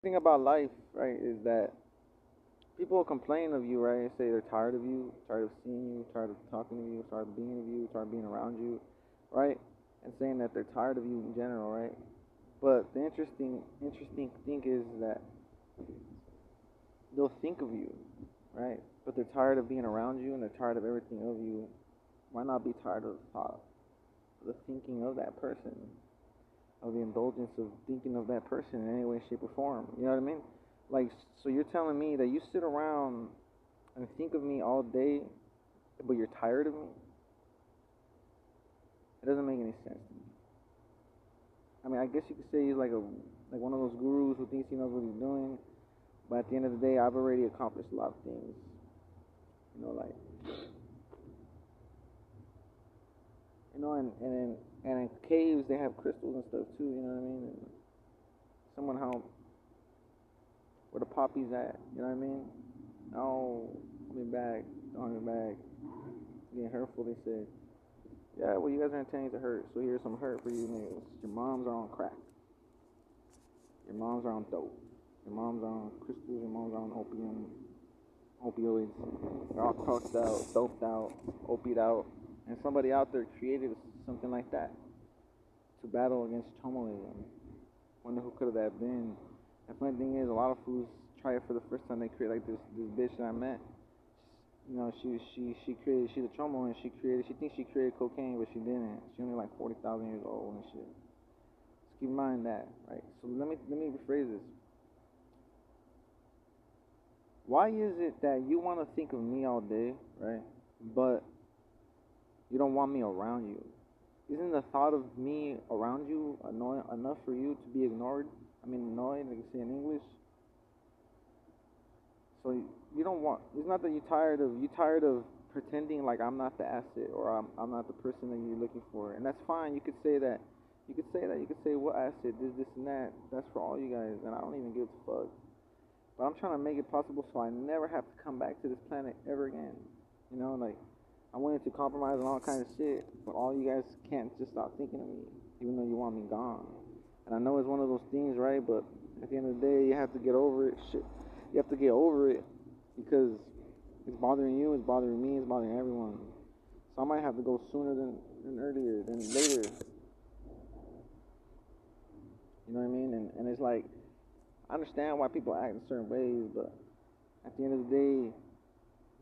Thing about life, right, is that people complain of you, right, and say they're tired of you, tired of seeing you, tired of talking to you, tired of being with you, tired of being around you, right, and saying that they're tired of you in general, right. But the interesting thing is that they'll think of you, right, but they're tired of being around you and they're tired of everything of you. Why not be tired of the thought, the thinking of that person, of the indulgence of thinking of that person in any way, shape, or form? You know what I mean? Like, so you're telling me that you sit around and think of me all day, but you're tired of me? It doesn't make any sense to me. I mean, I guess you could say he's like one of those gurus who thinks he knows what he's doing, but at the end of the day, I've already accomplished a lot of things. You know, like and in caves they have crystals and stuff too. You know what I mean? And someone how where the poppies at? You know what I mean? Oh, me back, on your back, getting hurtful. They say, yeah, well, you guys are intending to hurt, so here's some hurt for you niggas. Your moms are on crack. Your moms are on dope. Your moms are on crystals. Your moms are on opioids. They're all crossed out, doped out, opied out, and somebody out there created something like that to battle against chomalism. Wonder who could have that been. The funny thing is, a lot of fools try it for the first time. They create like this bitch that I met. You know, she created. She's a chomo and she created. She thinks she created cocaine, but she didn't. She's only like 40,000 years old and shit. Just keep in mind that, right? So let me rephrase this. Why is it that you want to think of me all day, right? But you don't want me around you? Isn't the thought of me around you annoying enough for you to be ignored? I mean, annoyed, like you say in English. So you don't want. It's not that you tired of pretending like I'm not the asset or I'm not the person that you're looking for, and that's fine. You could say that. You could say that. You could say what asset, this, and that. That's for all you guys, and I don't even give a fuck. But I'm trying to make it possible so I never have to come back to this planet ever again. You know, like I'm willing to compromise on all kinds of shit, but all you guys can't just stop thinking of me, even though you want me gone. And I know it's one of those things, right? But at the end of the day, you have to get over it. Shit, you have to get over it because it's bothering you, it's bothering me, it's bothering everyone. So I might have to go sooner than earlier, than later. You know what I mean? And it's like I understand why people act in certain ways, but at the end of the day,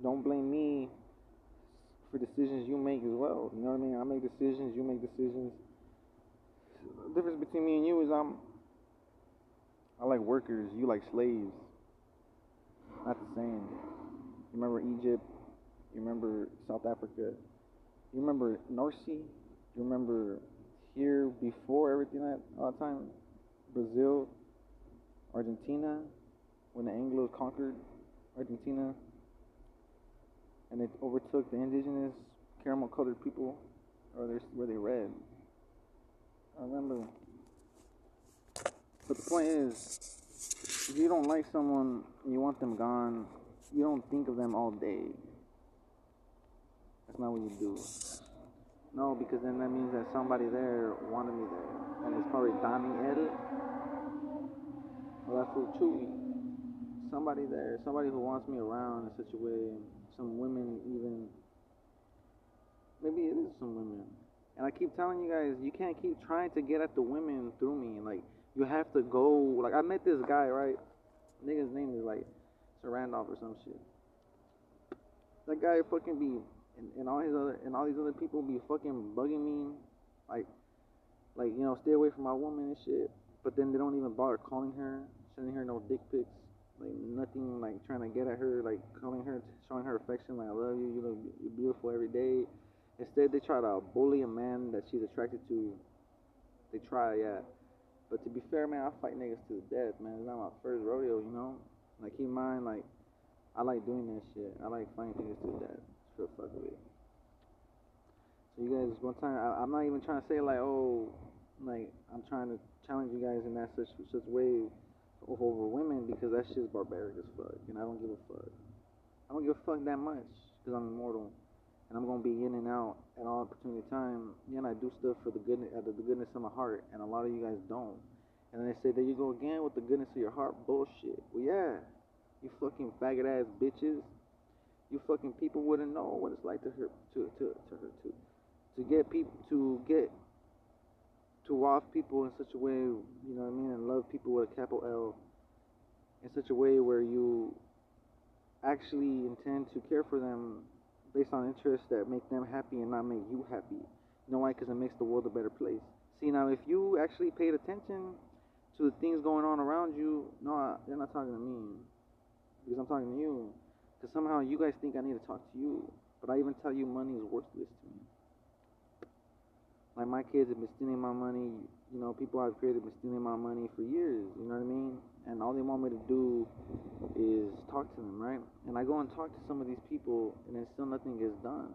don't blame me for decisions you make as well. You know what I mean? I make decisions, you make decisions. The difference between me and you is I like workers, you like slaves. Not the same. You remember Egypt? You remember South Africa? You remember North Sea? You remember here before everything that all the time? Brazil, Argentina, when the Anglos conquered Argentina and they overtook the indigenous caramel colored people, or were they red? I remember. But the point is, if you don't like someone and you want them gone, you don't think of them all day. That's not what you do. No, because then that means that somebody there wanted me there. And it's probably Dami Ed. Well, that's for Chewy. Somebody there, somebody who wants me around in such a way. Some women even, maybe it is some women. And I keep telling you guys, you can't keep trying to get at the women through me. Like, you have to go. Like, I met this guy, right? Nigga's name is like Sir Randolph or some shit. That guy fucking be and all these other people be fucking bugging me, like stay away from my woman and shit. But then they don't even bother calling her, sending her no dick pics, like nothing, like trying to get at her, like calling her, showing her affection, like I love you, you're beautiful every day. Instead, they try to bully a man that she's attracted to. They try, yeah. But to be fair, man, I fight niggas to the death, man. It's not my first rodeo, you know. Like keep in mind, like I like doing that shit. I like fighting niggas to the death. For the fuck of it. So you guys, one time, I'm not even trying to say like, oh, like I'm trying to challenge you guys in that such way over women because that's just barbaric as fuck, and I don't give a fuck. I don't give a fuck that much because I'm immortal, and I'm gonna be in and out at all opportunity time. Yeah, and I do stuff for the goodness of my heart, and a lot of you guys don't. And then they say, there you go again with the goodness of your heart bullshit. Well, yeah, you fucking faggot ass bitches. You fucking people wouldn't know what it's like to hurt, to get people, to love people in such a way, you know what I mean, and love people with a capital L in such a way where you actually intend to care for them based on interests that make them happy and not make you happy. You know why? Because it makes the world a better place. See, now, if you actually paid attention to the things going on around you, no, they're not talking to me, because I'm talking to you. Because somehow you guys think I need to talk to you, but I even tell you money is worthless to me. Like, my kids have been stealing my money. You know, people I've created have been stealing my money for years. You know what I mean? And all they want me to do is talk to them, right? And I go and talk to some of these people, and then still nothing gets done.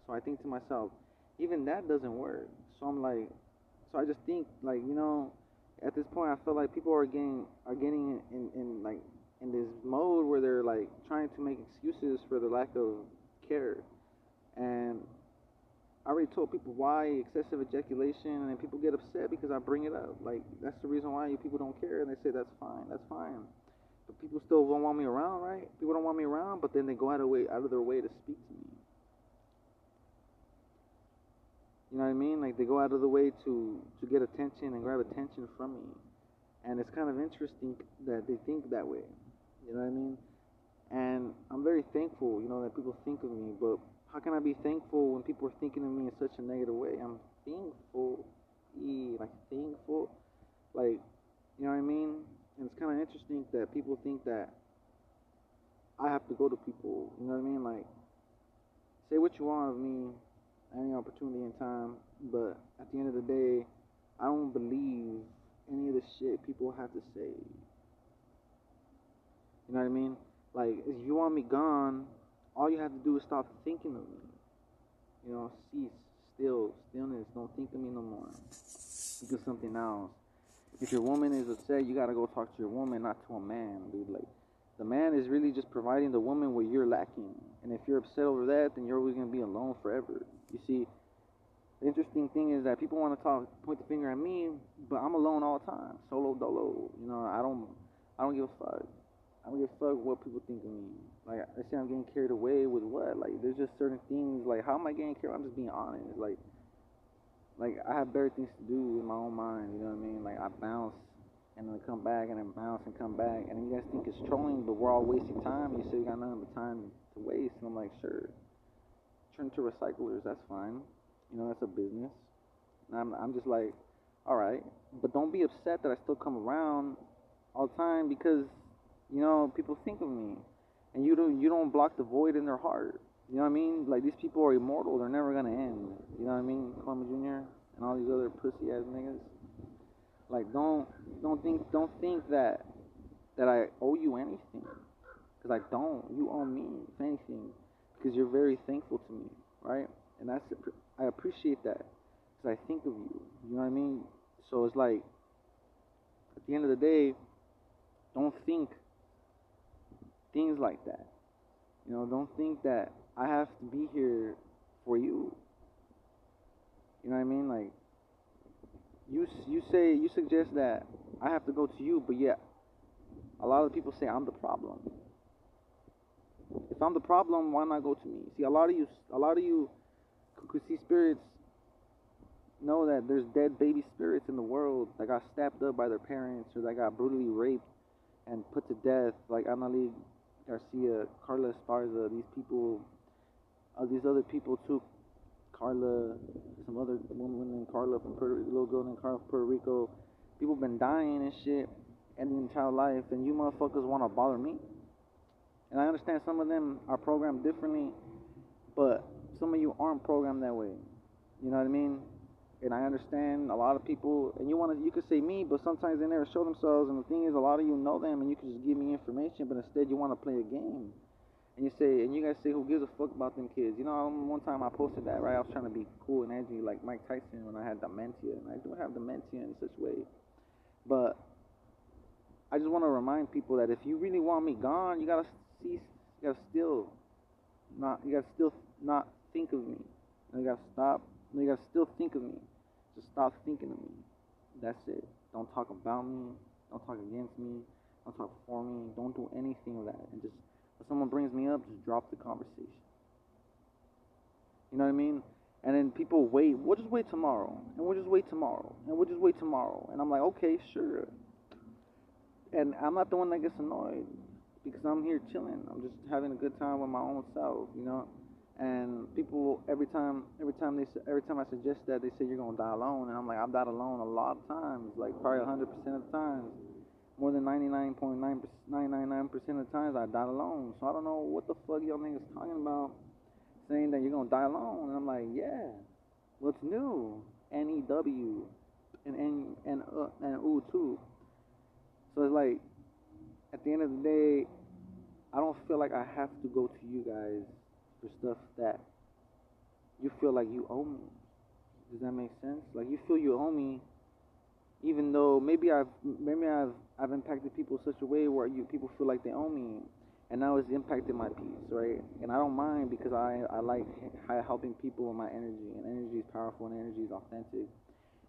So I think to myself, even that doesn't work. So I'm like, so I just think, like, you know, at this point, I feel like people are getting in like in this mode where they're like trying to make excuses for the lack of care. And I already told people why excessive ejaculation, and people get upset because I bring it up. Like, that's the reason why you people don't care, and they say that's fine. But people still don't want me around, right? People don't want me around, but then they go out of their way to speak to me. You know what I mean? Like, they go out of the way to get attention and grab attention from me. And it's kind of interesting that they think that way. You know what I mean? And I'm very thankful, you know, that people think of me. But how can I be thankful when people are thinking of me in such a negative way? I'm thankful. Thankful. Like, you know what I mean? And it's kind of interesting that people think that I have to go to people. You know what I mean? Like, say what you want of me, any opportunity and time, but at the end of the day, I don't believe any of the shit people have to say. You know what I mean? Like, if you want me gone, all you have to do is stop thinking of me. You know, stillness. Don't think of me no more. Think of something else. If your woman is upset, you gotta go talk to your woman, not to a man, dude. Like, the man is really just providing the woman what you're lacking. And if you're upset over that, then you're always gonna be alone forever. You see, the interesting thing is that people want to point the finger at me, but I'm alone all the time, solo dolo. You know, I don't give a fuck. I don't give a fuck what people think of me. Like, they say I'm getting carried away with what? Like, there's just certain things. Like, how am I getting carried? I'm just being honest. Like I have better things to do in my own mind. You know what I mean? Like, I bounce and then come back and then bounce and come back. And then you guys think it's trolling, but we're all wasting time. You say you got nothing but time to waste, and I'm like, sure. Turn to recyclers. That's fine. You know, that's a business. And I'm just like, all right, but don't be upset that I still come around all the time, because, you know, people think of me, and you don't block the void in their heart. You know what I mean? Like, these people are immortal. They're never gonna end. You know what I mean? Columbus Jr. and all these other pussy ass niggas. Like, don't think that I owe you anything, because I don't. You owe me, if anything, because you're very thankful to me, right? And I appreciate that, because I think of you. You know what I mean? So it's like, at the end of the day, don't think things like that. You know, don't think that I have to be here for you. You know what I mean? Like, you suggest that I have to go to you, but yet a lot of people say I'm the problem. If I'm the problem, why not go to me? See, a lot of you could see spirits know that there's dead baby spirits in the world that got stabbed up by their parents, or that got brutally raped and put to death, like Annalie Garcia, Carla Esparza, these other people too, Carla, some other woman named Carla from Puerto Rico, little girl named Carla from Puerto Rico. People been dying and shit, ending child life, and you motherfuckers want to bother me? And I understand some of them are programmed differently, but some of you aren't programmed that way. You know what I mean? And I understand a lot of people, and you could say me, but sometimes they never show themselves. And the thing is, a lot of you know them, and you can just give me information, but instead you want to play a game. And you guys say, who gives a fuck about them kids? You know, one time I posted that, right? I was trying to be cool and edgy like Mike Tyson when I had dementia, and I do have dementia in such a way. But I just want to remind people that if you really want me gone, you gotta still not think of me. You gotta still think of me. Just stop thinking of me. That's it. Don't talk about me. Don't talk against me. Don't talk for me. Don't do anything of that. And just if someone brings me up, just drop the conversation. You know what I mean? And then people wait. We'll just wait tomorrow, and we'll just wait tomorrow, and we'll just wait tomorrow. And I'm like, okay, sure. And I'm not the one that gets annoyed because I'm here chilling. I'm just having a good time with my own self, you know. And people every time I suggest that, they say you're gonna die alone, and I'm like, I've died alone a lot of times, like probably 100% of the times, more than 99.999% of the times I died alone. So I don't know what the fuck y'all niggas talking about, saying that you're gonna die alone, and I'm like, yeah, what's new? NEW and ooh too. So it's like, at the end of the day, I don't feel like I have to go to you guys for stuff that you feel like you owe me. Does that make sense? Like, you feel you owe me, even though maybe I've impacted people such a way where people feel like they owe me, and now it's impacted my peace, right? And I don't mind, because I like helping people with my energy, and energy is powerful, and energy is authentic.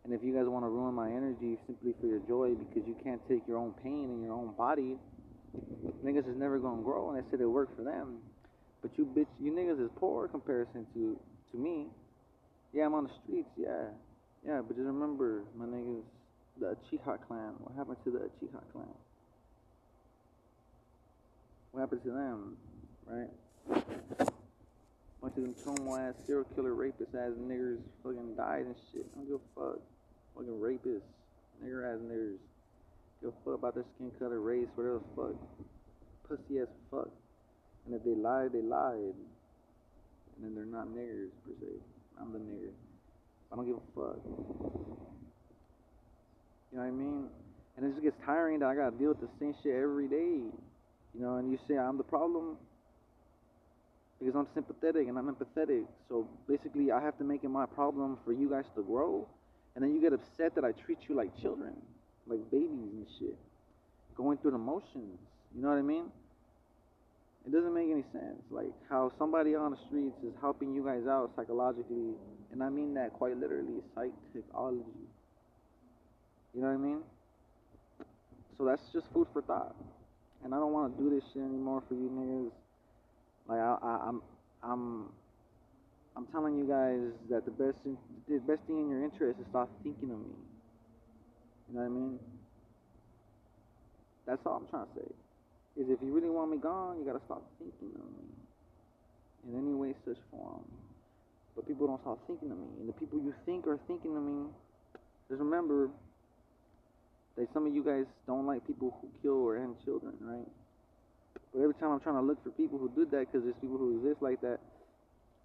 And if you guys want to ruin my energy simply for your joy, because you can't take your own pain in your own body, niggas is never gonna grow. And I said it worked for them, but you niggas is poor in comparison to me. Yeah, I'm on the streets, yeah, but just remember, my niggas, the Uchiha clan. What happened to the Uchiha clan? What happened to them, right? Bunch of them chomo ass, serial killer, rapist ass niggers fucking died and shit. I don't give a fuck. Fucking rapists, nigger ass niggers. Give a fuck about their skin color, race, whatever the fuck. Pussy as fuck. And if they lied, they lied. And then they're not niggers, per se. I'm the nigger. I don't give a fuck. You know what I mean? And it just gets tiring that I gotta deal with the same shit every day. You know, and you say I'm the problem because I'm sympathetic and I'm empathetic. So basically, I have to make it my problem for you guys to grow. And then you get upset that I treat you like children, like babies and shit, going through the motions. You know what I mean? It doesn't make any sense. Like how somebody on the streets is helping you guys out psychologically, and I mean that quite literally, psychology. You know what I mean? So that's just food for thought. And I don't want to do this shit anymore for you niggas. Like I'm telling you guys that the best thing in your interest is stop thinking of me. You know what I mean? That's all I'm trying to say. Is if you really want me gone, you gotta stop thinking of me in any way, such form. But people don't stop thinking of me, and the people you think are thinking of me, just remember that some of you guys don't like people who kill or end children, right? But every time I'm trying to look for people who did that, because there's people who exist like that,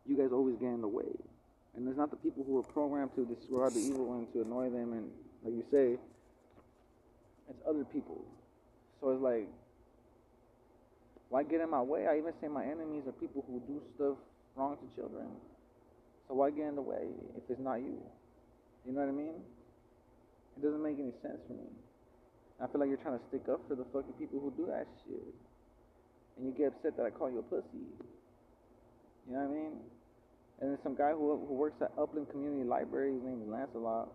you guys always get in the way. And it's not the people who are programmed to describe the evil and to annoy them, and like you say, it's other people. So it's like, why get in my way? I even say my enemies are people who do stuff wrong to children. So why get in the way if it's not you? You know what I mean? It doesn't make any sense for me. I feel like you're trying to stick up for the fucking people who do that shit. And you get upset that I call you a pussy. You know what I mean? And then some guy who works at Upland Community Library, his name is Lancelot,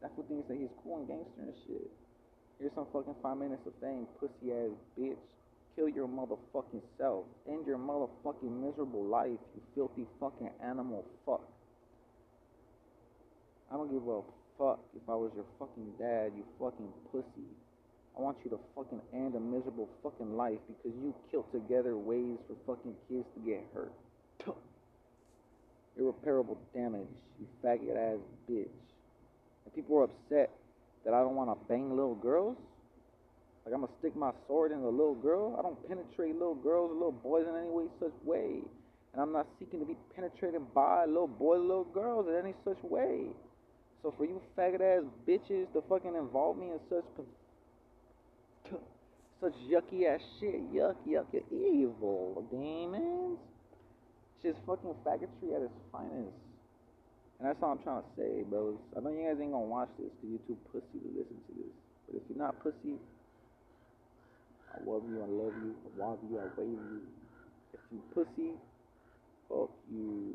that fool thinks that he's cool and gangster and shit. Here's some fucking 5 minutes of fame, pussy ass bitch. Kill your motherfucking self. End your motherfucking miserable life, you filthy fucking animal fuck. I don't give a fuck if I was your fucking dad, you fucking pussy. I want you to fucking end a miserable fucking life because you killed together ways for fucking kids to get hurt. Irreparable damage, you faggot ass bitch. And people are upset that I don't want to bang little girls. Like I'm gonna stick my sword in a little girl. I don't penetrate little girls or little boys in any way, such way. And I'm not seeking to be penetrated by little boys or little girls in any such way. So for you faggot ass bitches to fucking involve me in such yucky ass shit, yuck, you're evil, demons. Shit's fucking faggotry at its finest. And that's all I'm trying to say, bros. I know you guys ain't gonna watch this because you're too pussy to listen to this. But if you're not pussy, I love you, I love you, I love you, I wave you. If you pussy, fuck you.